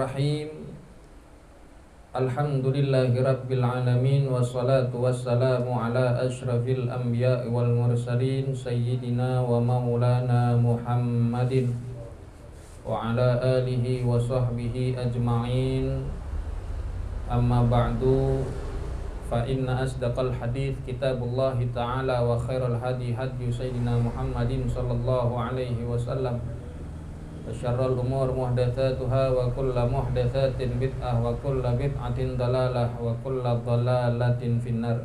Bismillahirrahmanirrahim. Alhamdulillahirabbil alamin wassalatu wassalamu ala asyrafil anbiya'i wal mursalin sayyidina wa maulana Muhammadin wa ala alihi wa sahbihi ajma'in. Amma ba'du, fa inna asdaqal hadits kitabullah ta'ala wa khairal hadi hadi sayyidina Muhammadin sallallahu alaihi wasallam. Syarrul umur muhdatsatuha wa kullu muhdatsatin bid'ah wa kullu bid'atin dalalah wa kullu dalalatin finnar.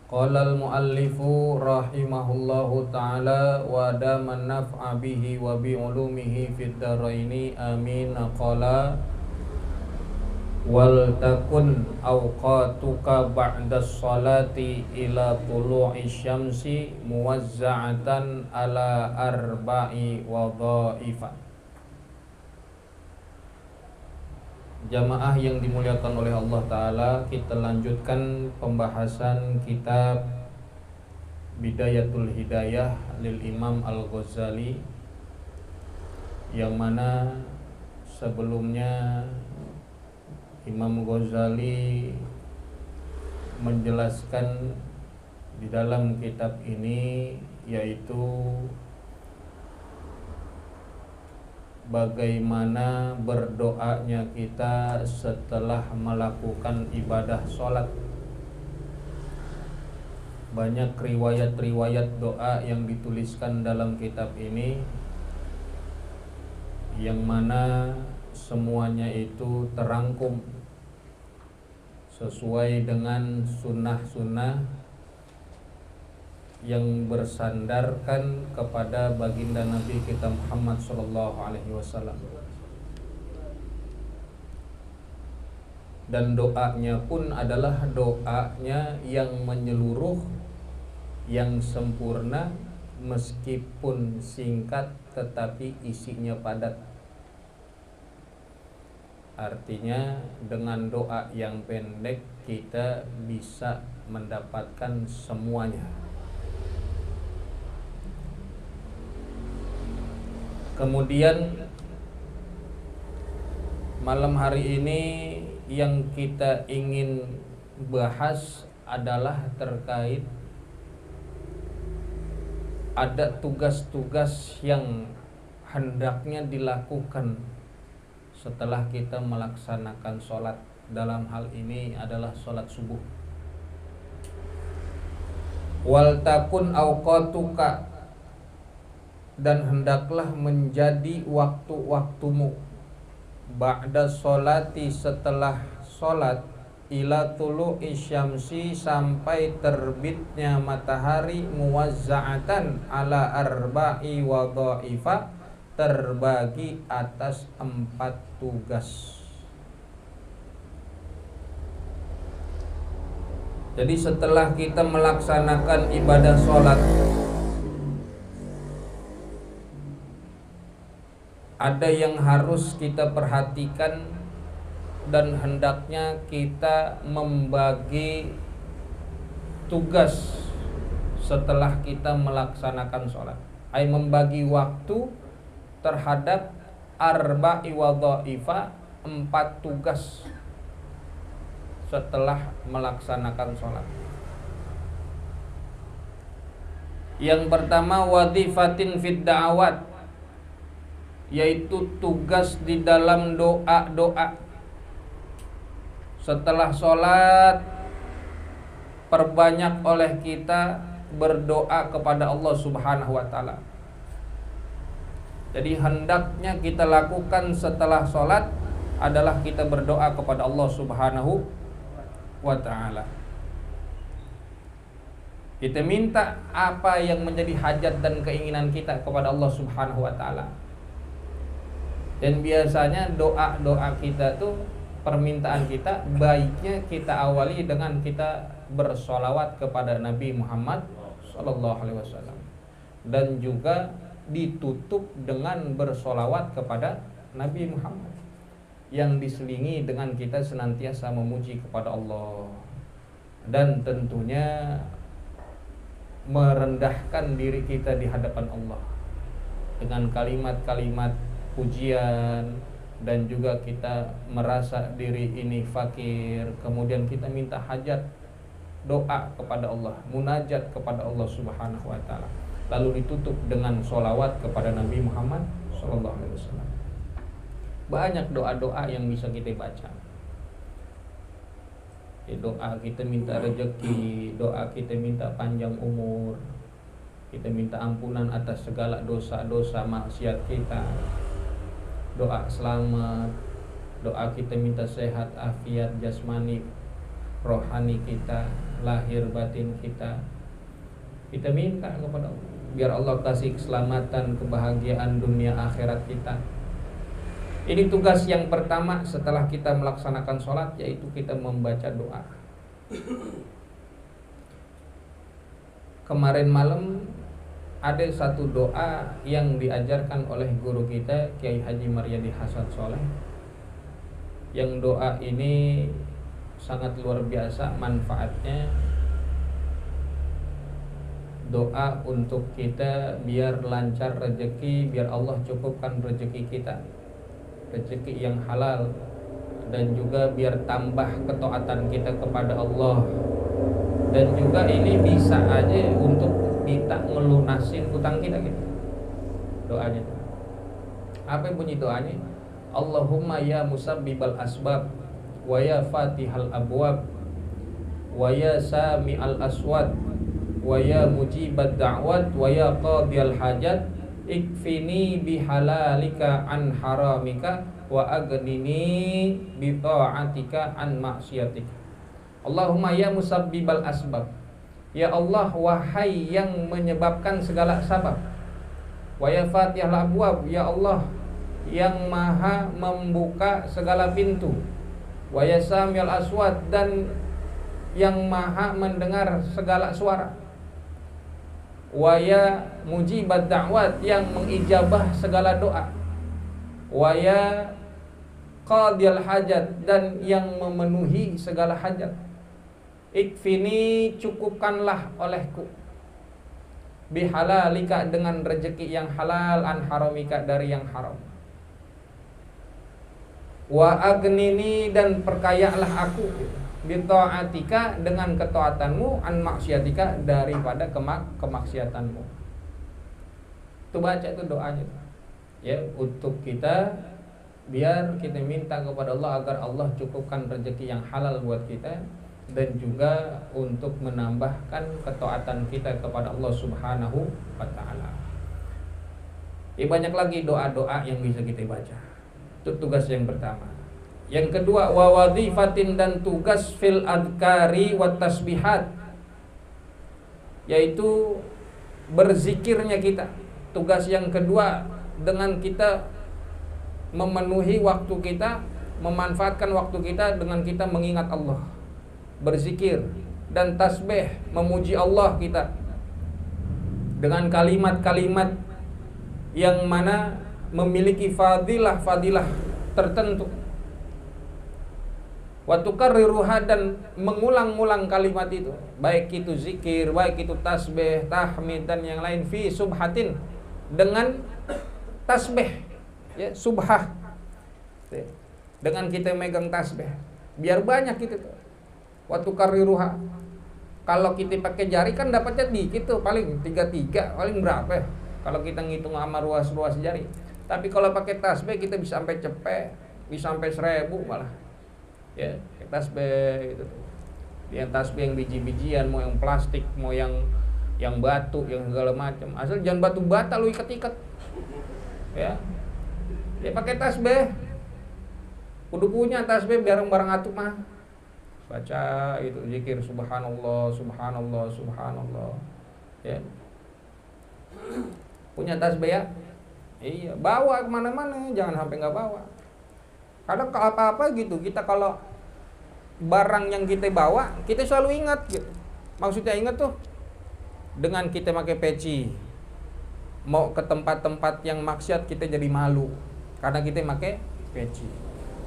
Qala al-muallifu rahimahullahu ta'ala wa daman naf'a bihi wa bi ulumihi fid dharaini amin. Qala wal takun awqatuka ba'da sholati ila tulu'i syamsi muwazza'atan ala arba'i wadha'ifa. Jamaah yang dimuliakan oleh Allah Ta'ala, kita lanjutkan pembahasan kitab Bidayatul Hidayah lil Imam Al-Ghazali, yang mana sebelumnya Imam Ghazali menjelaskan di dalam kitab ini, yaitu bagaimana berdoanya kita setelah melakukan ibadah sholat. Banyak riwayat-riwayat doa yang dituliskan dalam kitab ini, yang mana semuanya itu terangkum sesuai dengan sunnah-sunnah yang bersandarkan kepada baginda Nabi kita Muhammad sallallahu alaihi wasallam. Dan doanya pun adalah doanya yang menyeluruh, yang sempurna, meskipun singkat tetapi isinya padat. Artinya dengan doa yang pendek kita bisa mendapatkan semuanya. Kemudian malam hari ini yang kita ingin bahas adalah terkait ada tugas-tugas yang hendaknya dilakukan setelah kita melaksanakan sholat. Dalam hal ini adalah sholat subuh. Wal takun awqatuka, dan hendaklah menjadi waktu-waktumu, ba'da sholati, setelah sholat, ila tulu'i syamsi, sampai terbitnya matahari, muwazza'atan ala arba'i wadha'ifa, terbagi atas 4 tugas. Jadi setelah kita melaksanakan ibadah sholat, ada yang harus kita perhatikan, dan hendaknya kita membagi tugas setelah kita melaksanakan sholat. Membagi waktu terhadap arba'i wadha'ifa, 4 tugas setelah melaksanakan sholat. Yang pertama, wadhifatin fid da'awat, yaitu tugas di dalam doa-doa. Setelah sholat, perbanyak oleh kita berdoa kepada Allah Subhanahu wa ta'ala. Jadi hendaknya kita lakukan setelah sholat adalah kita berdoa kepada Allah Subhanahu wa ta'ala. Kita minta apa yang menjadi hajat dan keinginan kita kepada Allah Subhanahu wa ta'ala. Dan biasanya doa-doa kita tuh, permintaan kita, baiknya kita awali dengan kita bersolawat kepada Nabi Muhammad sallallahu alaihi wasallam, dan juga ditutup dengan bersolawat kepada Nabi Muhammad, yang diselingi dengan kita senantiasa memuji kepada Allah, dan tentunya merendahkan diri kita di hadapan Allah dengan kalimat-kalimat pujian, dan juga kita merasa diri ini fakir, kemudian kita minta hajat, doa kepada Allah, munajat kepada Allah Subhanahu wa taala, lalu ditutup dengan sholawat kepada Nabi Muhammad SAW. Banyak doa-doa yang bisa kita baca. Doa kita minta rezeki, doa kita minta panjang umur, kita minta ampunan atas segala dosa-dosa maksiat kita, doa selamat, doa kita minta sehat afiat jasmani rohani kita, lahir batin kita. Kita minta kepada Allah biar Allah kasih keselamatan, kebahagiaan dunia akhirat kita. Ini tugas yang pertama setelah kita melaksanakan sholat, yaitu kita membaca doa. Kemarin malam ada satu doa yang diajarkan oleh guru kita Kiai Haji Maryadi Hasan Soleh. Yang doa ini sangat luar biasa manfaatnya. Doa untuk kita biar lancar rezeki, biar Allah cukupkan rezeki kita, rezeki yang halal, dan juga biar tambah ketaatan kita kepada Allah. Dan juga ini bisa aja untuk kita ngelunasin utang kita gitu. Doanya apa bunyi doanya? Allahumma ya musabbibal asbab, wa ya fatihal abwab, wa ya sami'al aswad, wa ya mujibad da'wat, wa ya qadiyal hajat, ikfini bihalalika an haramika, wa aghnini bi ta'atika an maksiatika. Allahumma ya musabbibal asbab, ya Allah wahai yang menyebabkan segala sabab, wa ya fatihal abwab, ya Allah yang maha membuka segala pintu, wa ya sami'al aswad, dan yang maha mendengar segala suara, wa ya mujibat da'wat, yang mengijabah segala doa, wa ya qadiyal hajat, dan yang memenuhi segala hajat. Ikfini, cukupkanlah olehku, bihalalika, dengan rezeki yang halal, an haramika, dari yang haram, wa agnini, dan perkayalah aku, bita'atika, dengan ketaatanmu, an maksiatika, daripada kemaksiatanmu. Itu baca itu doanya ya, untuk kita biar kita minta kepada Allah agar Allah cukupkan rezeki yang halal buat kita, dan juga untuk menambahkan ketaatan kita kepada Allah Subhanahu wa taala. Banyak lagi doa-doa yang bisa kita baca. Itu tugas yang pertama. Yang kedua, wa wadhifatin, dan tugas fil adkari wa tasbihat, yaitu berzikirnya kita. Tugas yang kedua, dengan kita memenuhi waktu kita, memanfaatkan waktu kita dengan kita mengingat Allah, berzikir dan tasbih, memuji Allah kita dengan kalimat-kalimat yang mana memiliki fadilah-fadilah tertentu. Wa tukarriruha, dan mengulang-ulang kalimat itu, baik itu zikir, baik itu tasbih, tahmid, dan yang lain, fi subhatin, dengan tasbih ya, subhah, dengan kita megang tasbih, biar banyak gitu tuh. Wa tukarriruha, kalau kita pakai jari kan dapatnya dikit tuh, paling 3 paling berapa ya kalau kita ngitung sama ruas-ruas jari. Tapi kalau pakai tasbih kita bisa sampai cepet, bisa sampai 1000 malah ya, tasbih gitu. Yang tasbih yang biji-bijian, mau yang plastik, mau yang batu, yang segala macam. Asal jangan batu bata lu ikat-ikat. Ya. Dia pakai tasbih. Kudu punya tasbih bareng-bareng atuh mah. Baca itu zikir subhanallah, subhanallah, subhanallah. Ya. Punya tasbih ya? Iya, bawa kemana-mana, jangan sampai nggak bawa. Kadang kalau apa-apa gitu, kita kalau barang yang kita bawa, kita selalu ingat gitu. Maksudnya ingat tuh, dengan kita pakai peci, mau ke tempat-tempat yang maksiat kita jadi malu karena kita pakai peci.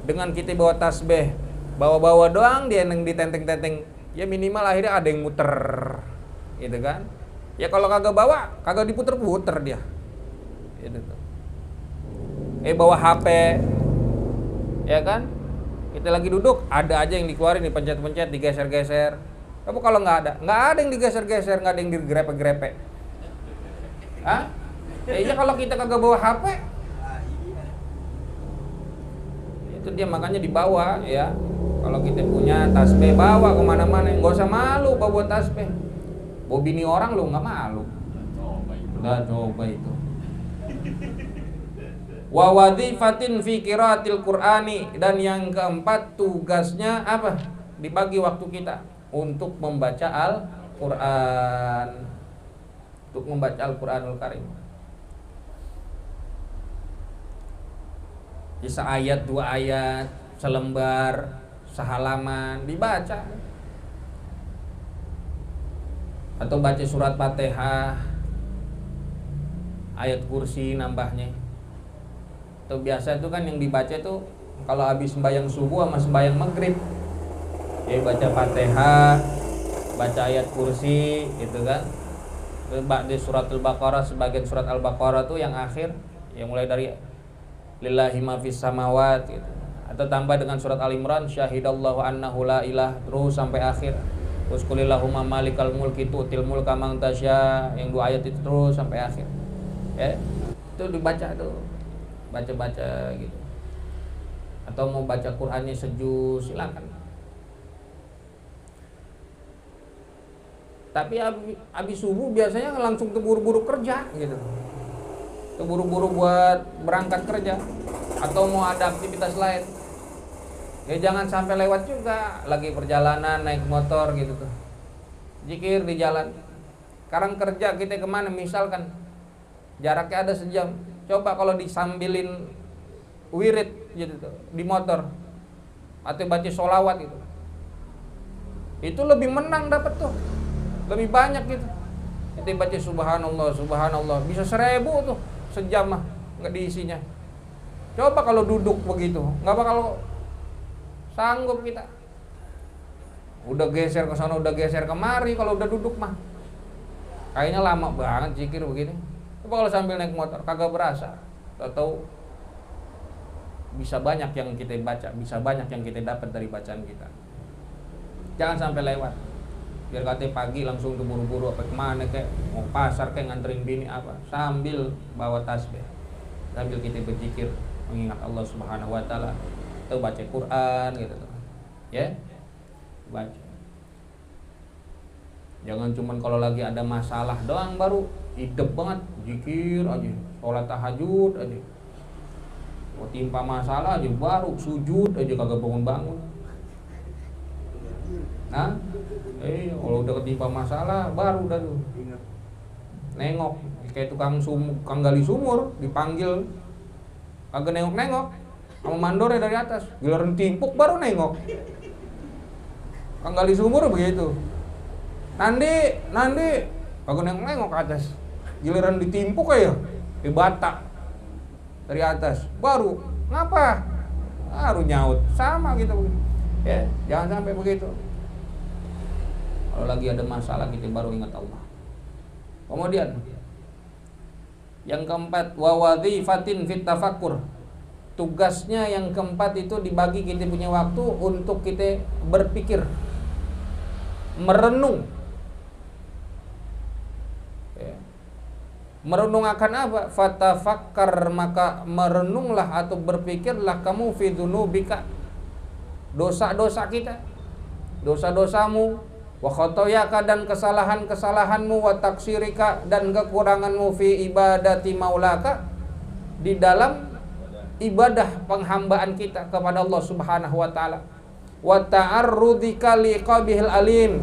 Dengan kita bawa tasbih, bawa-bawa doang dia yang ditenteng-tenteng, ya minimal akhirnya ada yang muter, gitu kan? Ya kalau kagak bawa, kagak diputer-puter dia, gitu tuh. Bawa HP, ya kan? Kita lagi duduk, ada aja yang dikeluarin, dipencet-pencet, digeser-geser. Tapi kalau nggak ada yang digeser-geser, nggak ada yang digrepe-grepe. Hah? Iya kalau kita kagak bawa HP, itu dia makanya dibawa ya. Kalau kita punya tasbih bawa kemana-mana, nggak usah malu bawa tasbih. Bawa bini orang lu nggak malu. Udah coba itu. Wa wadhifatin fi qiraatil Qur'ani, dan yang keempat tugasnya apa? Dibagi waktu kita untuk membaca Al-Qur'an. Untuk membaca Al-Qur'anul Karim. Bisa ayat, 2 ayat, selembar, sehalaman dibaca. Atau baca surat Fatihah, ayat kursi nambahnya. Itu biasa itu kan yang dibaca itu kalau habis sembahyang subuh sama sembahyang maghrib. Ya baca Fatihah, baca ayat kursi gitu kan. Di surat Al-Baqarah, sebagian surat Al-Baqarah tuh yang akhir, yang mulai dari lillahi ma fis samawat gitu. Atau tambah dengan surat Al-Imran, syahidallahu annahu la ilah, terus sampai akhir. Terus qulillahumma malikal mulki tu'til mulka man tasya, yang 2 ayat itu terus sampai akhir. Ya. Itu dibaca tuh. Baca-baca gitu. Atau mau baca Qur'annya sejus, silakan. Tapi habis subuh biasanya langsung terburu-buru kerja gitu. Terburu-buru buat berangkat kerja atau mau ada aktivitas lain. Ya jangan sampai lewat juga lagi perjalanan naik motor gitu tuh. Zikir di jalan. Sekarang kerja kita kemana misalkan jaraknya ada sejam. Coba kalau disambilin wirid gitu tuh di motor atau baca sholawat gitu. Itu lebih menang dapat tuh. Lebih banyak gitu. Kita baca subhanallah, subhanallah, bisa 1000 tuh sejam mah nggak diisinya. Coba kalau duduk begitu, nggak bakal sanggup kita. Udah geser ke sana, udah geser kemari kalau udah duduk mah. Kayaknya lama banget zikir begini. Coba kalau sambil naik motor kagak berasa. Tahu bisa banyak yang kita baca, bisa banyak yang kita dapat dari bacaan kita. Jangan sampai lewat. Biar katanya pagi langsung buru-buru apa kemana kayak mau pasar kayak nganterin bini apa, sambil bawa tasbih, sambil kita berzikir mengingat Allah Subhanahu Wa Taala, atau baca Quran gitu tuh, ya baca. Jangan cuman kalau lagi ada masalah doang baru hidup banget zikir aja, sholat tahajud aja. Mau timpa masalah aja baru sujud aja kagak bangun-bangun. Nah, kalau udah ketimpa masalah baru dah tuh nengok kayak tukang gali sumur dipanggil kagak nengok sama mandornya dari atas, giliran timpuk baru nengok. Tukang gali sumur begitu, nandi kagak nengok ke atas, giliran ditimpuk aja di batak dari atas baru ngapa baru nyaut sama gitu ya. Jangan sampai begitu. Kalau lagi ada masalah kita baru ingat Allah. Kemudian yang keempat, wa wadhifatin fit tafakkur. Tugasnya yang keempat itu dibagi kita punya waktu untuk kita berpikir, merenung. Ya. Merenung akan apa? Fatafakkar, maka merenunglah atau berpikirlah kamu fi dzunubika, dosa-dosa kita, dosa-dosamu, wa khotoyaka, dan kesalahan-kesalahanmu, wa taksirika, dan kekuranganmu, fi ibadati maulaka, di dalam ibadah penghambaan kita kepada Allah Subhanahu wa taala, wa ta'arrudika liqabihil alim,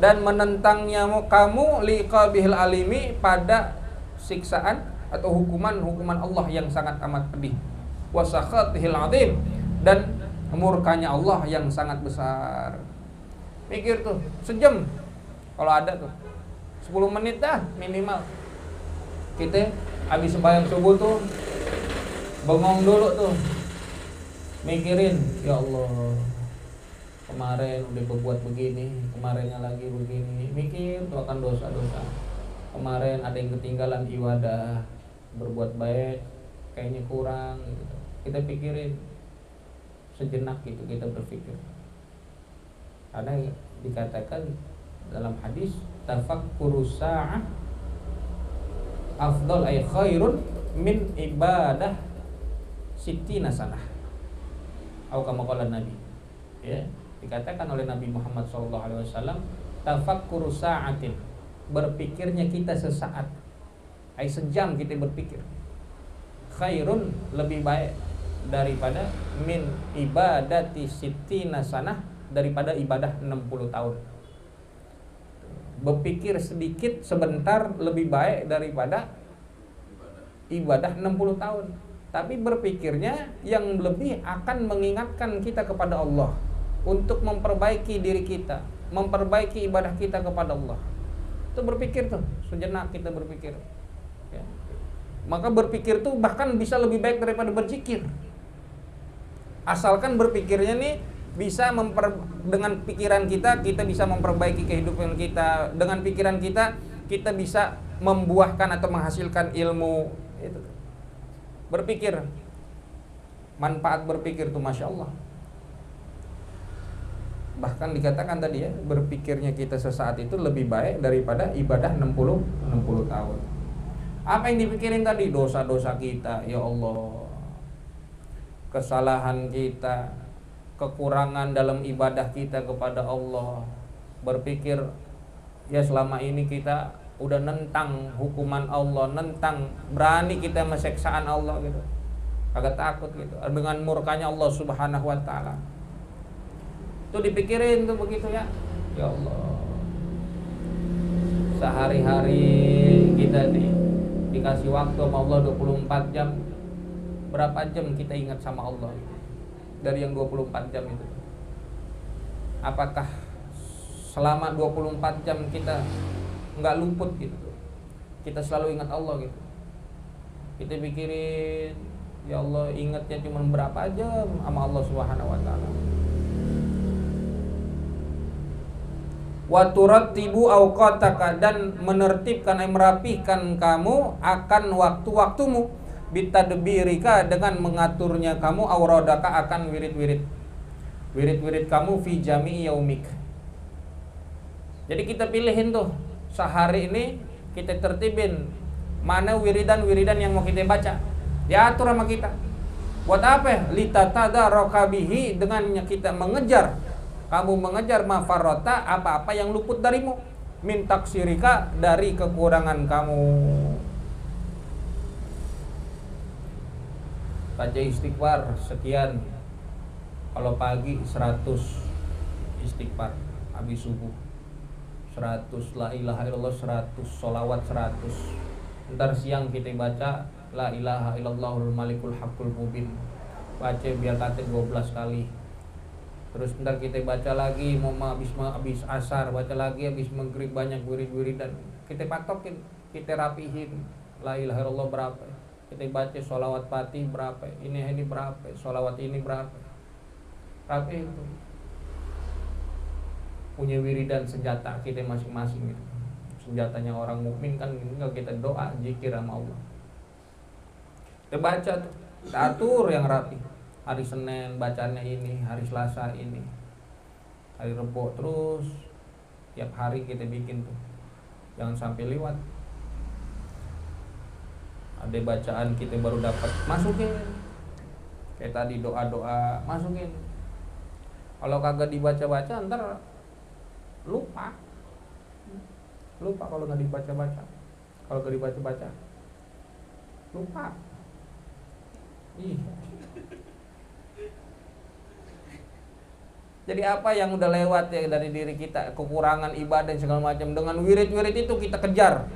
dan menentangnya kamu liqabihil alimi, pada siksaan atau hukuman Allah yang sangat amat pedih, wa sakhatihil azim, dan murkanya Allah yang sangat besar. Mikir tuh sejam kalau ada tuh 10 menit dah minimal. Kita habis sembahyang subuh tuh bengong dulu tuh, mikirin, ya Allah kemarin udah berbuat begini, kemarinnya lagi begini, mikir tuh akan dosa-dosa. Kemarin ada yang ketinggalan ibadah, berbuat baik, kayaknya kurang gitu. Kita pikirin sejenak gitu, kita berpikir. Karena dikatakan dalam hadis tafakkurus sa'ah afdal ay khairun min ibadah sittina sanah. Atau kama qala Nabi. Ya, dikatakan oleh Nabi Muhammad SAW, tafakkurus sa'atin, berpikirnya kita sesaat, ay sejam kita berpikir, khairun, lebih baik daripada min ibadati sittina sanah, daripada ibadah 60 tahun. Berpikir sedikit sebentar lebih baik daripada ibadah 60 tahun. Tapi berpikirnya yang lebih akan mengingatkan kita kepada Allah, untuk memperbaiki diri kita, memperbaiki ibadah kita kepada Allah. Itu berpikir tuh, sejenak kita berpikir ya. Maka berpikir tuh bahkan bisa lebih baik daripada berzikir. Asalkan berpikirnya nih bisa dengan pikiran kita bisa memperbaiki kehidupan kita. Dengan pikiran kita bisa membuahkan atau menghasilkan ilmu. Itu berpikir, manfaat berpikir tuh Masya Allah. Bahkan dikatakan tadi ya, berpikirnya kita sesaat itu lebih baik daripada ibadah 60 tahun. Apa yang dipikirin tadi? Dosa-dosa kita, ya Allah, kesalahan kita, kekurangan dalam ibadah kita kepada Allah. Berpikir ya selama ini kita udah nentang hukuman Allah, berani kita meseksaan Allah gitu, agak takut gitu dengan murkanya Allah Subhanahu wa taala. Itu dipikirin tuh begitu ya. Ya Allah, sehari-hari kita dikasih waktu sama Allah 24 jam. Berapa jam kita ingat sama Allah dari yang 24 jam itu? Apakah selama 24 jam kita nggak luput gitu? Kita selalu ingat Allah gitu. Kita pikirin, ya Allah, ingatnya cuma berapa jam sama Allah Subhanahu wa taala. Wa turattibu awqataka, dan menertibkan, merapihkan kamu akan waktu-waktumu, bitadbirika, dengan mengaturnya kamu, auradaka, akan wirid-wirid kamu, fi jami'i yaumik. Jadi kita pilihin tuh sehari ini, kita tertibin mana wiridan yang mau kita baca, diatur sama kita. Buat apa? Litatadaraka bihi, dengannya kita mengejar, kamu mengejar mafarrota, apa-apa yang luput darimu, min taksirika, dari kekurangan kamu. Baca istighfar sekian, kalau pagi 100 istighfar, habis subuh 100, la ilaha illallah 100, sholawat 100. Ntar siang kita baca la ilaha illallahul malikul haqqul mubin, baca biar kata 12 kali. Terus ntar kita baca lagi, mau habis asar baca lagi, habis maghrib banyak wirid-wiridan. Kita patokin, kita rapihin, la ilaha illallah berapa, kita baca sholawat fatih berapa, ini berapa, sholawat ini berapa, rapi itu. Punya wiridan senjata kita masing-masing gitu. Senjatanya orang mukmin kan tinggal kita doa, zikir sama Allah. Kita baca tuh, kita atur yang rapi. Hari Senin bacanya ini, hari Selasa ini, hari Rebo, terus tiap hari kita bikin tuh, jangan sampai lewat. Ada bacaan kita baru dapat, masukin. Kayak tadi doa-doa, masukin. Kalau kagak dibaca-baca ntar lupa kalau nggak dibaca-baca. Kalau nggak dibaca-baca lupa. Jadi apa yang udah lewat ya dari diri kita, kekurangan ibadah dan segala macam, dengan wirid-wirid itu kita kejar,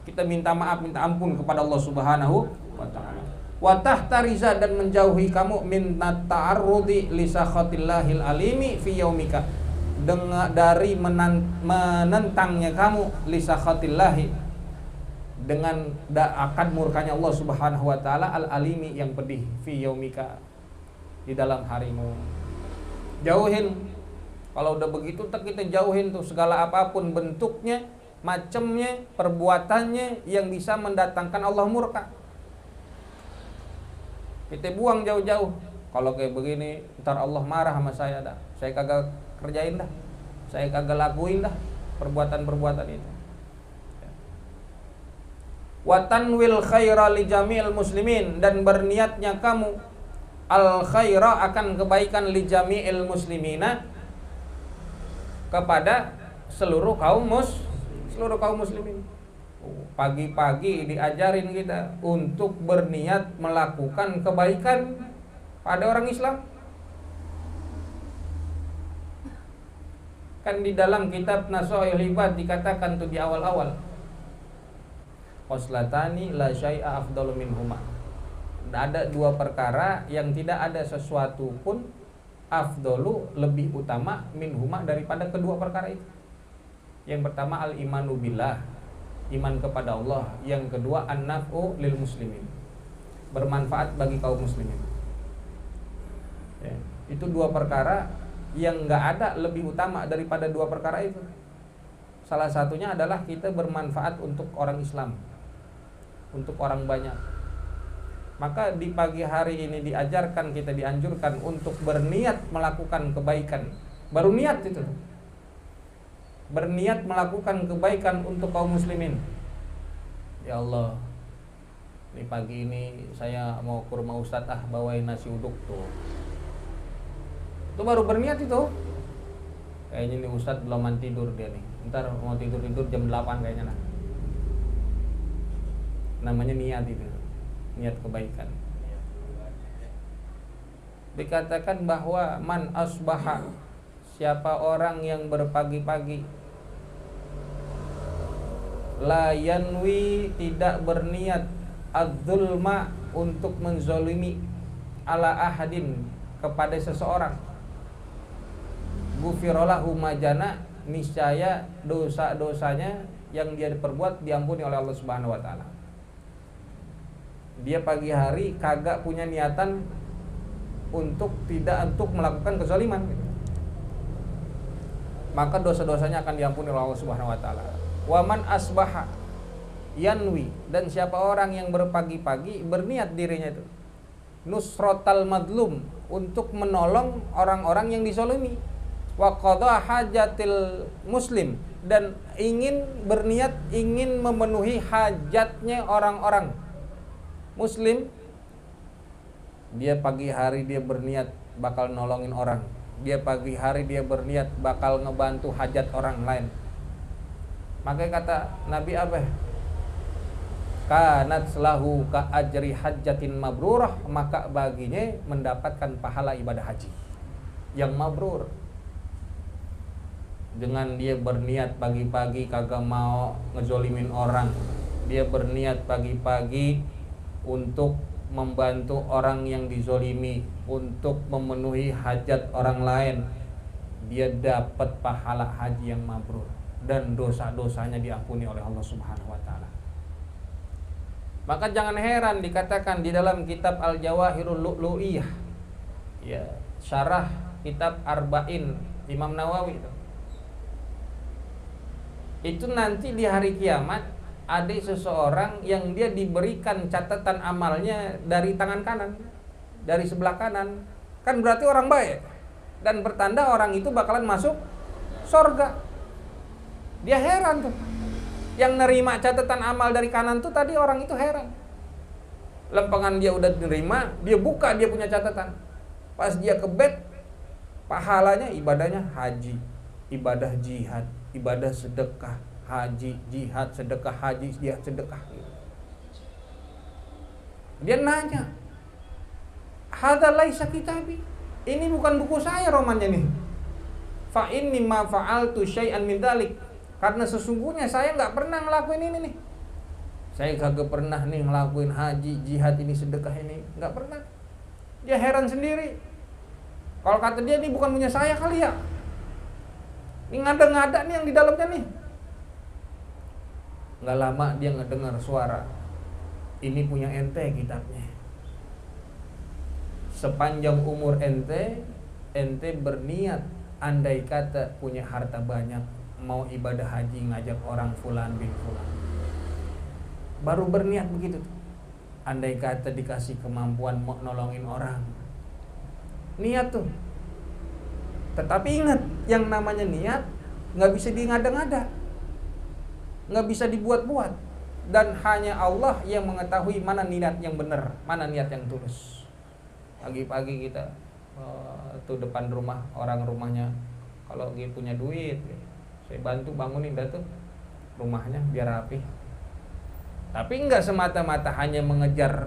kita minta maaf, minta ampun kepada Allah Subhanahu wa taala. Wa tahtariza, dan menjauhi kamu min ta'arrudi li sakhatillahil alimi fi yaumika, dari menentangnya kamu li sakhatillahi, dengan akan murkanya Allah Subhanahu wa taala, al alimi, yang pedih, fi yaumika, di dalam harimu. Jauhin. Kalau udah begitu kita jauhin tuh segala apapun bentuknya, macamnya, perbuatannya yang bisa mendatangkan Allah murka. Kita buang jauh-jauh. Kalau kayak begini, ntar Allah marah sama saya dah. Saya kagak kerjain dah. Saya kagak lakuin dah perbuatan-perbuatan itu. Wa tanwil khaira li jami'il muslimin, dan berniatnya kamu al khaira akan kebaikan li jami'il muslimina kepada seluruh kaum muslimin. Pagi-pagi diajarin kita untuk berniat melakukan kebaikan pada orang Islam. Kan di dalam kitab Nasaihul Ibad dikatakan tuh di awal-awal, khoslatani la syai'a afdalu minhuma. Ada dua perkara yang tidak ada sesuatu pun afdalu lebih utama minhuma daripada kedua perkara itu. Yang pertama al-imanu billah, iman kepada Allah. Yang kedua an-naf'u lil muslimin, bermanfaat bagi kaum muslimin. Ya, itu dua perkara yang nggak ada lebih utama daripada dua perkara itu. Salah satunya adalah kita bermanfaat untuk orang Islam, untuk orang banyak. Maka di pagi hari ini diajarkan, kita dianjurkan untuk berniat melakukan kebaikan. Baru niat itu, berniat melakukan kebaikan untuk kaum muslimin. Ya Allah, di pagi ini saya mau ke rumah Ustadz, bawain nasi uduk tuh. Itu baru berniat itu. Kayaknya nih Ustadz belum tidur dia nih. Ntar mau tidur jam 8 kayaknya lah. Namanya niat itu, niat kebaikan. Dikatakan bahwa man asbaha, siapa orang yang berpagi-pagi, la yanwi, tidak berniat, adzulma, untuk menzolimi, ala ahadin, kepada seseorang, gufirolahu majana, niscaya dosa-dosanya yang dia perbuat diampuni oleh Allah Subhanahu wa taala. Dia pagi hari kagak punya niatan untuk melakukan kezaliman, maka dosa-dosanya akan diampuni oleh Allah Subhanahu wa taala. Wa man asbaha yanwi, dan siapa orang yang berpagi-pagi berniat dirinya itu nusratal madlum, untuk menolong orang-orang yang dizalimi, wa qada hajatil muslim, dan berniat ingin memenuhi hajatnya orang-orang muslim. Dia pagi hari dia berniat bakal nolongin orang, dia pagi hari dia berniat bakal ngebantu hajat orang lain. Makanya kata Nabi kanat lahu ka ajri hajjatin mabrurah, maka baginya mendapatkan pahala ibadah haji yang mabrur. Dengan dia berniat pagi-pagi kagak mau ngezolimin orang, dia berniat pagi-pagi untuk membantu orang yang dizolimi, untuk memenuhi hajat orang lain, dia dapat pahala haji yang mabrur, dan dosa-dosanya diampuni oleh Allah Subhanahu wa taala. Maka jangan heran dikatakan di dalam kitab Al-Jawahirul Lu'lu'iyah, ya, syarah kitab Arba'in Imam Nawawi itu nanti di hari kiamat ada seseorang yang dia diberikan catatan amalnya dari tangan kanan, dari sebelah kanan. Kan berarti orang baik, dan bertanda orang itu bakalan masuk surga. Dia heran tuh, yang nerima catatan amal dari kanan tuh tadi orang itu heran. Lempengan dia udah nerima, dia buka dia punya catatan. Pas dia ke bed, pahalanya ibadahnya haji, ibadah jihad, ibadah sedekah, haji, jihad, sedekah, haji, jihad, sedekah. Dia nanya, hadza laisa kitabi, ini bukan buku saya romannya nih. Fa inni ma fa'altu syai'an min dzalik, karena sesungguhnya saya nggak pernah ngelakuin ini nih. Saya kagak pernah nih ngelakuin haji, jihad, ini sedekah, ini nggak pernah. Dia heran sendiri. Kalau kata dia ini bukan punya saya kali ya. Ini ngada-ngada nih yang di dalamnya nih. Nggak lama dia ngedengar suara, ini punya ente kitabnya. Sepanjang umur ente berniat, andai kata punya harta banyak, mau ibadah haji ngajak orang fulan bin fulan. Baru berniat begitu. andai kata dikasih kemampuan mau nolongin orang, niat tuh. Tetapi ingat, yang namanya niat nggak bisa diingada-ngada, nggak bisa dibuat-buat, dan hanya Allah yang mengetahui mana niat yang benar, mana niat yang tulus. Pagi-pagi kita tuh depan rumah orang, rumahnya kalau dia punya duit, saya bantu bangunin dah tuh rumahnya biar rapi. Tapi enggak semata-mata hanya mengejar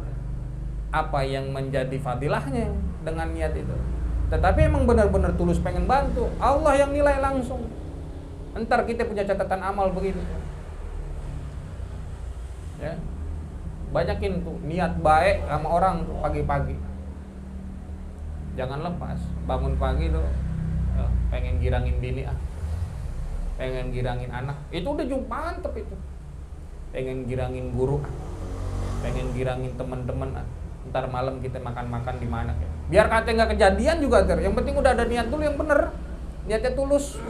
apa yang menjadi fadilahnya dengan niat itu, tetapi emang benar-benar tulus pengen bantu. Allah yang nilai langsung. Entar kita punya catatan amal begitu ya. Banyakin tuh niat baik sama orang tuh pagi-pagi. Jangan lepas bangun pagi tuh ya, pengen girangin bini pengen girangin anak, itu udah mantep itu. Pengen girangin guru, pengen girangin teman-teman. Ntar malam kita makan-makan di mana ya. Biar kata nggak kejadian juga yang penting udah ada niat dulu yang bener, niatnya tulus.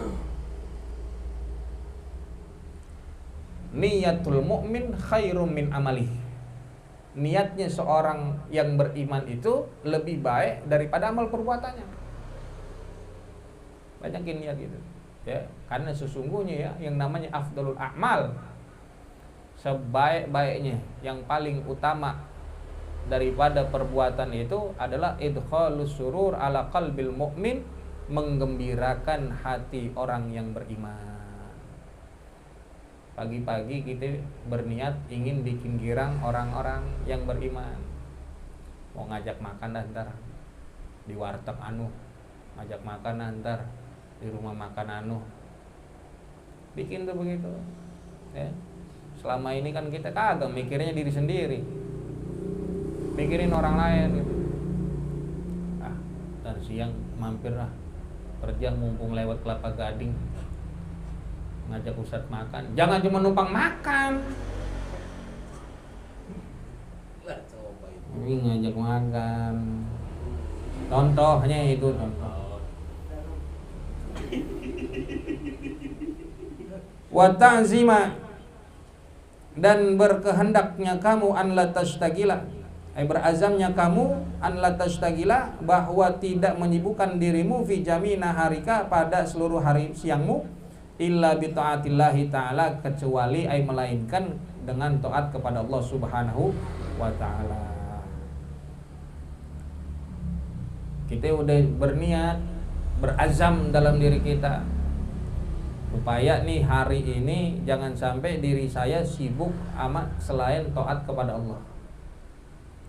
Niyatul mu'min khairum min amalih. Niatnya seorang yang beriman itu lebih baik daripada amal perbuatannya. Banyakin niat gitu ya, karena sesungguhnya ya yang namanya afdalul a'mal, sebaik-baiknya yang paling utama daripada perbuatan itu adalah idkhalus surur ala qalbil mu'min, menggembirakan hati orang yang beriman. Pagi-pagi kita berniat ingin bikin girang orang-orang yang beriman. Mau ngajak makan ntar di warteg ngajak makan ntar di rumah makan bikin tuh begitu ya. Selama ini kan kita kagak mikirnya diri sendiri, mikirin orang lain gitu. Ntar siang mampir kerja mumpung lewat Kelapa Gading, ngajak Ustadz makan. Jangan cuma numpang makan, ini ngajak makan. Contohnya itu contoh. Wa ta'zima, dan berkehendaknya kamu an la tashtagila, berazamnya kamu an la tashtagila, bahwa tidak menyibukkan dirimu fi jamina harika, pada seluruh hari siangmu, illa bi taatillahi ta'ala, kecuali melainkan dengan taat kepada Allah Subhanahu wa ta'ala. Kita udah berniat, berazam dalam diri kita supaya nih hari ini jangan sampai diri saya sibuk amat selain taat kepada Allah.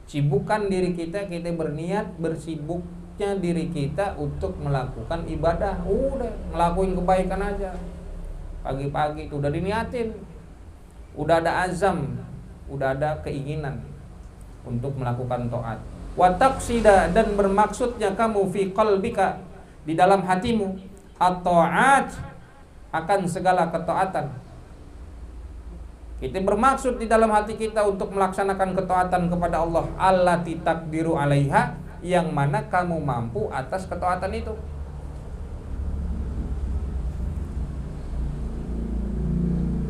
Sibukkan diri kita berniat, bersibuknya diri kita untuk melakukan ibadah. Udah ngelakuin kebaikan aja. Pagi-pagi itu udah diniatin, udah ada azam, udah ada keinginan untuk melakukan taat. Wa taqsida, dan bermaksudnya kamu fi qalbika, di dalam hatimu, at-ta'at, akan segala ketaatan. Kita bermaksud di dalam hati kita untuk melaksanakan ketaatan kepada Allah, allati taqdiru 'alaiha, yang mana kamu mampu atas ketaatan itu.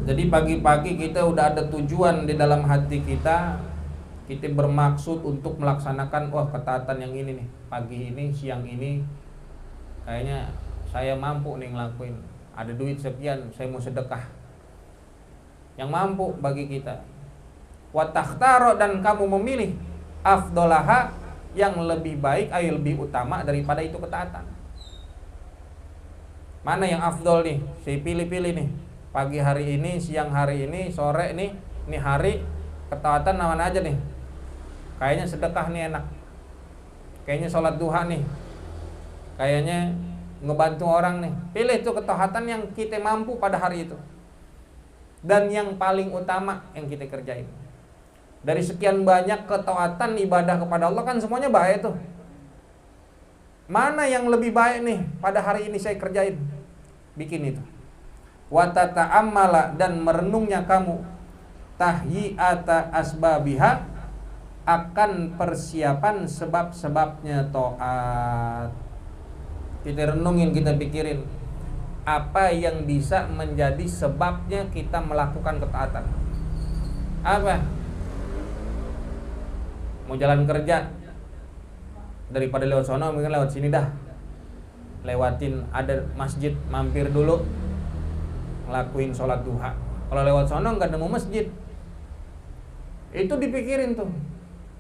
Jadi pagi-pagi kita udah ada tujuan di dalam hati kita. Kita bermaksud untuk melaksanakan ketaatan yang ini nih. Pagi ini, siang ini kayaknya saya mampu nih ngelakuin. Ada duit sekian, saya mau sedekah. Yang mampu bagi kita. Wa takhtaro, dan kamu memilih afdolaha, yang lebih baik, lebih utama daripada itu ketaatan. Mana yang afdol nih? Saya pilih-pilih nih. Pagi hari ini, siang hari ini, sore nih. Ini hari ketaatan mana aja nih? Kayaknya sedekah nih enak. Kayaknya sholat duha nih. Kayaknya ngebantu orang nih. Pilih tuh ketaatan yang kita mampu pada hari itu, dan yang paling utama yang kita kerjain. Dari sekian banyak ketaatan ibadah kepada Allah kan semuanya baik tuh. Mana yang lebih baik nih pada hari ini saya kerjain? Bikin itu. Wa tata'ammala, dan merenungnya kamu tahyi'ata asbabiha, akan persiapan sebab-sebabnya taat. Kita renungin, kita pikirin apa yang bisa menjadi sebabnya kita melakukan ketaatan. Apa? mau jalan kerja, daripada lewat sono mungkin lewat sini dah, lewatin ada masjid, mampir dulu ngelakuin sholat duha. Kalau lewat sono nggak nemu masjid, itu dipikirin tuh,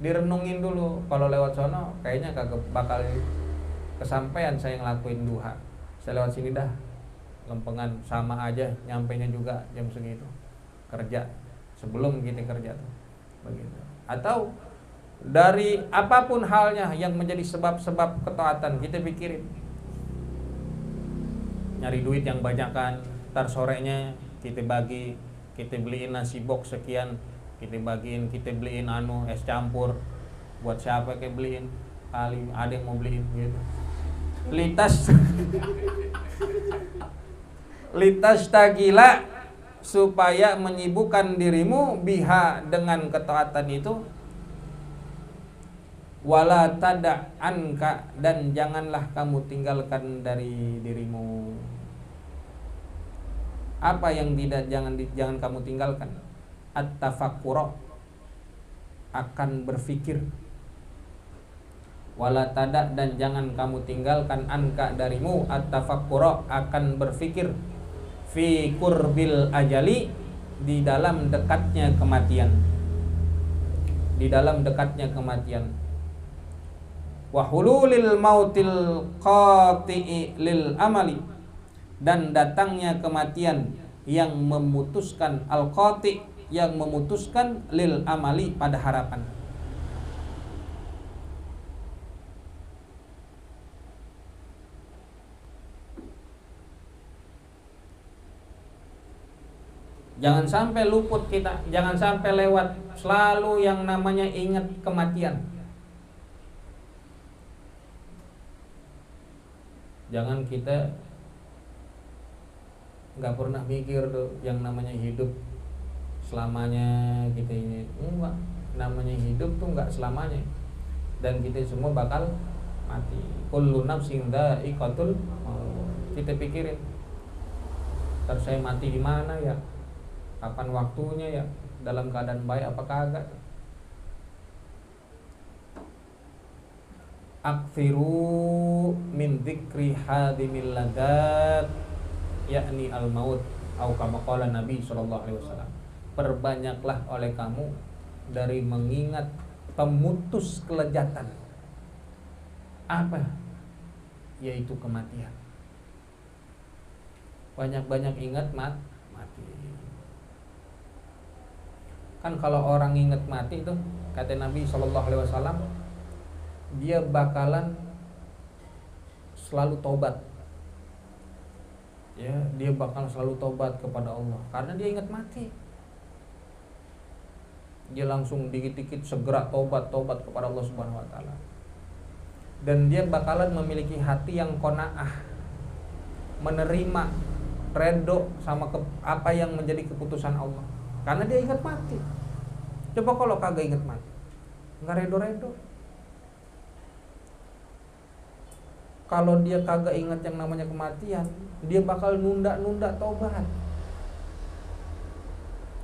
direnungin dulu. Kalau lewat sono kayaknya kagak bakal kesampaian saya ngelakuin duha, saya lewat sini dah, lempengan sama aja, nyampainya juga jam segitu kerja, sebelum kita kerja tuh begitu. Atau dari apapun halnya yang menjadi sebab-sebab ketaatan, kita pikirin, nyari duit yang banyak kan, ntar sorenya kita bagi, kita beliin nasi box sekian, kita bagiin, kita beliin es campur, buat siapa kayak beliin, kali ada yang mau beliin gitu. Litas tagila, supaya menyibukkan dirimu biha dengan ketaatan itu, wala tada anka, dan janganlah kamu tinggalkan dari dirimu. Apa yang jangan kamu tinggalkan? At-tafakkura, akan berfikir. Wala tada, dan jangan kamu tinggalkan anka darimu, at-tafakkura, akan berfikir, fi qurbil ajali, di dalam dekatnya kematian. Di dalam dekatnya kematian. Wa hululil mautil qati'i lil amali, dan datangnya kematian yang memutuskan, al-qati', yang memutuskan, lil amali, pada harapan. Jangan sampai luput kita, jangan sampai lewat, selalu yang namanya ingat kematian. Jangan kita nggak pernah mikir tuh yang namanya hidup selamanya kita ini. Enggak, namanya hidup tuh nggak selamanya, dan kita semua bakal mati. Kullu nafsin dha'iqatul maut. Kita pikirin, ntar saya mati di mana ya? Kapan waktunya ya? Dalam keadaan baik apa kagak? Akfiru min dzikri hadimil ladat, yakni al-maut, atau kama qala Nabi sallallahu alaihi wasallam. Perbanyaklah oleh kamu dari mengingat pemutus kelezatan. Apa? Yaitu kematian. Banyak-banyak ingat mati. Kan kalau orang ingat mati itu, kata Nabi sallallahu alaihi wasallam, dia bakalan selalu tobat. Ya, dia bakal selalu tobat kepada Allah karena dia ingat mati. Dia langsung dikit-dikit segera tobat kepada Allah Subhanahu wa taala. Dan dia bakalan memiliki hati yang qanaah, menerima, redho sama apa yang menjadi keputusan Allah, karena dia ingat mati. Coba kalau kagak ingat mati, nggak redho-redho. Kalau dia kagak ingat yang namanya kematian, dia bakal nunda-nunda taubat.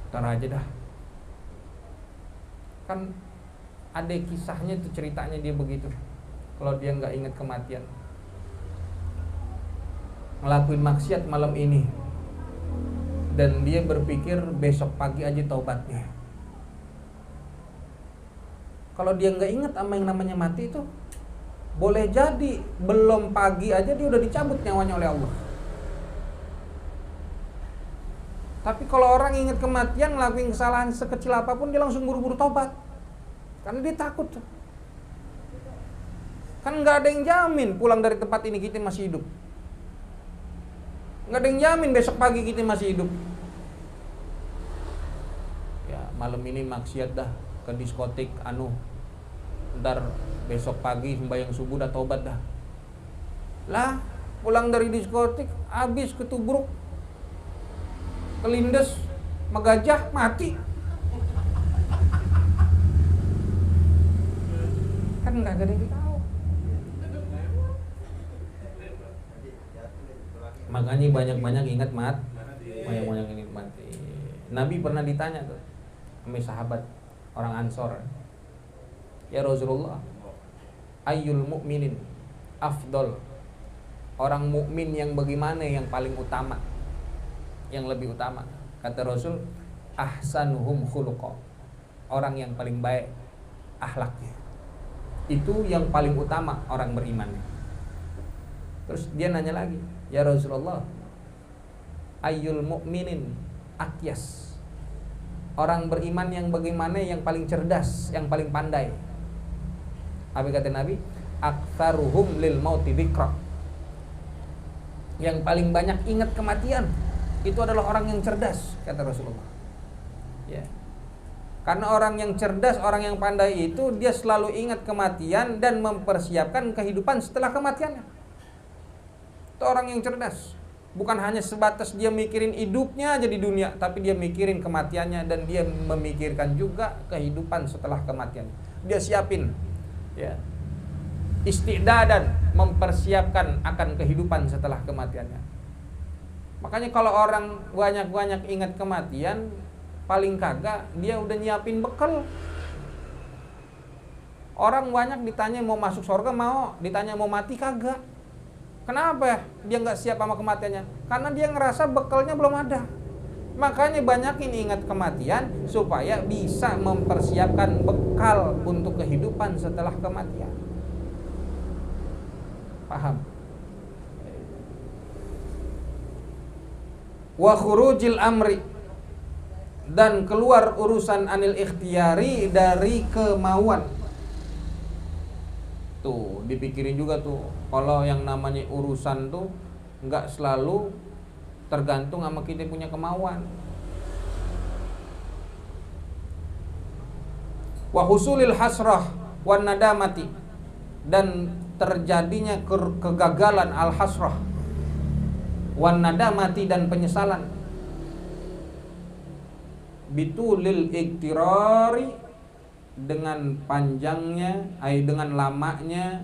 Ntar aja dah. Kan ada kisahnya tuh, ceritanya dia begitu. Kalau dia nggak ingat kematian, ngelakuin maksiat malam ini, dan dia berpikir besok pagi aja taubatnya. Kalau dia nggak ingat sama yang namanya mati itu, boleh jadi belum pagi aja dia udah dicabut nyawanya oleh Allah. Tapi kalau orang ingat kematian, ngelakuin kesalahan sekecil apapun, dia langsung buru-buru tobat, karena dia takut. Kan nggak ada yang jamin pulang dari tempat ini kita masih hidup. Nggak ada yang jamin besok pagi kita masih hidup. Ya, malam ini maksiat dah ke diskotik ntar besok pagi sembahyang subuh dah tobat dah. Lah, pulang dari diskotik habis ketubruk, kelindes, megajah, mati. Kan nggak ada yang tahu. Makanya banyak-banyak ingat mati. Banyak-banyak ingat mati. Nabi pernah ditanya tuh sama sahabat orang Ansor, Ya Rasulullah, ayyul mu'minin afdol, orang mukmin yang bagaimana yang paling utama, yang lebih utama? Kata Rasul, ahsanuhum khuluqa, orang yang paling baik akhlaknya. Itu yang paling utama orang beriman. Terus dia nanya lagi, ya Rasulullah, ayyul mu'minin akyas, orang beriman yang bagaimana yang paling cerdas, yang paling pandai? Apa kata Nabi? Aktsaruhum lil mauti dzikra, yang paling banyak ingat kematian itu adalah orang yang cerdas, kata Rasulullah. Ya. Karena orang yang cerdas, orang yang pandai itu dia selalu ingat kematian dan mempersiapkan kehidupan setelah kematiannya. Itu orang yang cerdas. Bukan hanya sebatas dia mikirin hidupnya aja di dunia, tapi dia mikirin kematiannya dan dia memikirkan juga kehidupan setelah kematian. Dia siapin, ya, istidadan, mempersiapkan akan kehidupan setelah kematiannya. Makanya kalau orang banyak-banyak ingat kematian, paling kagak dia udah nyiapin bekal. Orang banyak ditanya mau masuk surga mau, ditanya mau mati kagak. Kenapa dia nggak siap sama kematiannya? Karena dia ngerasa bekalnya belum ada. Makanya banyakin ingat kematian supaya bisa mempersiapkan bekal untuk kehidupan setelah kematian. Paham? Wa khurujil amri, dan keluar urusan anil ikhtiyari, dari kemauan. Tuh dipikirin juga tuh, kalau yang namanya urusan tuh nggak selalu tergantung sama kita punya kemauan. Wa husulil hasrah wan nadamati, dan terjadinya kegagalan al hasrah wan nadamati, dan penyesalan. Bitulil iktirari, dengan panjangnya, dengan lamanya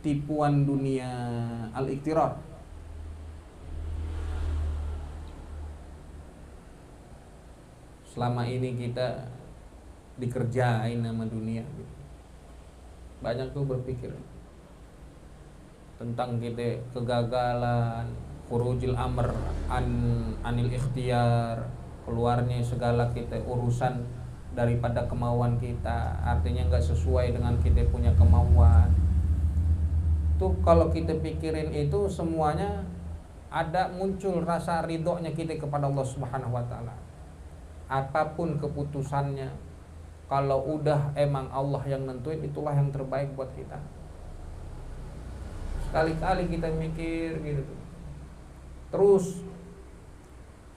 tipuan dunia, al-iktirar. Selama ini kita dikerjain sama dunia. Banyak tuh berpikir tentang kita kegagalan, khurujil amr anil ikhtiyar, keluarnya segala kita urusan daripada kemauan kita, artinya nggak sesuai dengan kita punya kemauan. Tuh kalau kita pikirin itu semuanya ada muncul rasa ridhonya kita kepada Allah Subhanahu wa taala. Apapun keputusannya, kalau udah emang Allah yang nentuin, itulah yang terbaik buat kita. Sekali-kali kita mikir gitu. Terus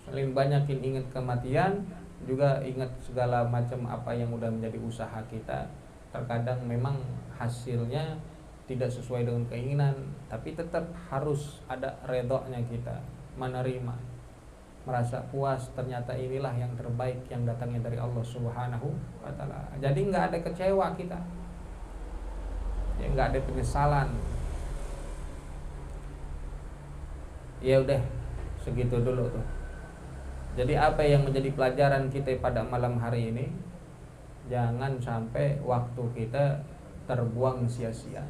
selain banyakin ingat kematian, juga ingat segala macam apa yang udah menjadi usaha kita. Terkadang memang hasilnya tidak sesuai dengan keinginan, tapi tetap harus ada redhonya kita, menerima, merasa puas, ternyata inilah yang terbaik yang datangnya dari Allah Subhanahu wa taala. Jadi nggak ada kecewa kita, ya nggak ada penyesalan. Ya udah segitu dulu tuh. Jadi apa yang menjadi pelajaran kita pada malam hari ini, jangan sampai waktu kita terbuang sia-sia.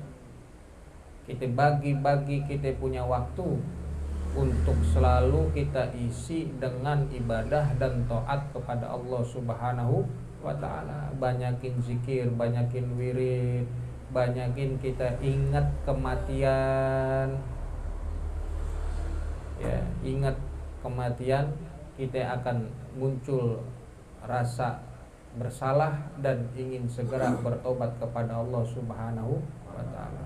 Kita bagi-bagi kita punya waktu untuk selalu kita isi dengan ibadah dan taat kepada Allah Subhanahu wa taala. Banyakin zikir, banyakin wirid, banyakin kita ingat kematian. Ya, ingat kematian, kita akan muncul rasa bersalah dan ingin segera bertobat kepada Allah Subhanahu wa taala.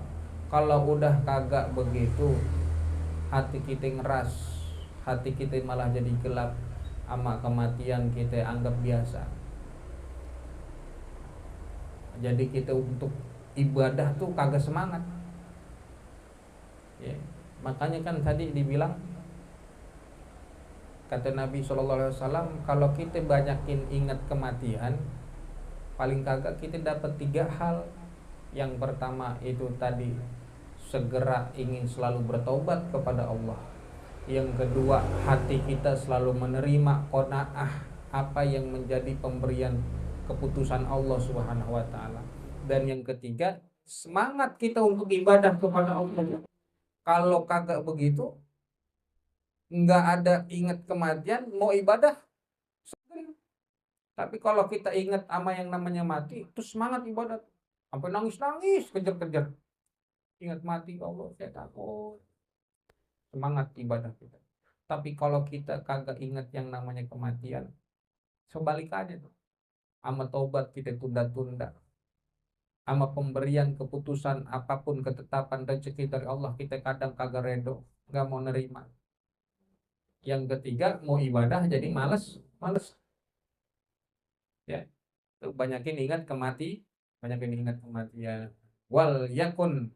Kalau udah kagak begitu, hati kita ngeras, hati kita malah jadi gelap, sama kematian kita anggap biasa. Jadi kita untuk ibadah tuh kagak semangat. Ya, makanya kan tadi dibilang, kata Nabi SAW, kalau kita banyakin ingat kematian, paling kagak kita dapat 3 hal. Yang pertama itu tadi, segera ingin selalu bertobat kepada Allah. Yang kedua, hati kita selalu menerima qanaah apa yang menjadi pemberian keputusan Allah Subhanahu wa taala. Dan yang ketiga, semangat kita untuk ibadah kepada Allah. Kalau kagak begitu, nggak ada ingat kematian, mau ibadah. Tapi kalau kita ingat sama yang namanya mati, itu semangat ibadah. Sampai nangis-nangis, kejar-kejar. Ingat mati, Allah, saya takut. Semangat ibadah kita. Tapi kalau kita kagak ingat yang namanya kematian, sebalikannya tuh. Sama taubat kita tunda-tunda. Sama pemberian keputusan apapun ketetapan rezeki dari Allah, kita kadang kagak redo, nggak mau nerima. Yang ketiga, mau ibadah jadi males, males. Ya, tuh banyakin ingat banyakin ingat kematian. Wal yakun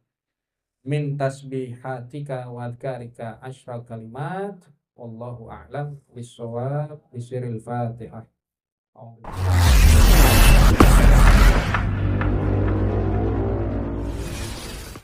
min tasbihatika wa adkarika asyra kalimat. Wallahu a'lam bishawab. Bisiril Fatihah.